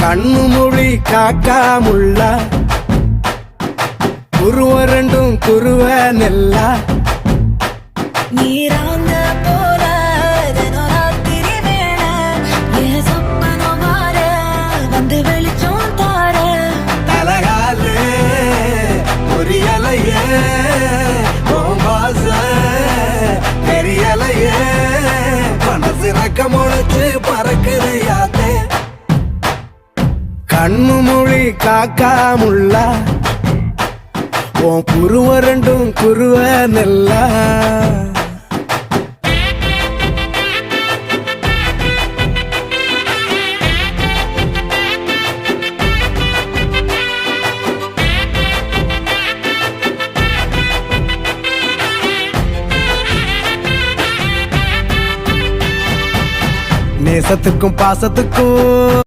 கண்ணு மொழி காக்காமுள்ள குருவ ரெண்டும் குருவ நெல்லா நீராங்க போல தினராத்திரி வேண என் சொப்பனம் மாற வந்து வெளிச்சம் தார தலகாலே பொரியலையே ஓம்பாச பெரியலையே மனசு ரக்க முளைச்சு பறக்குது யாத்தே கண்ணு மொழி காக்காமுள்ள உன் குருவ ரெண்டும் குருவ நெல்லா நேசத்துக்கும் பாசத்துக்கும்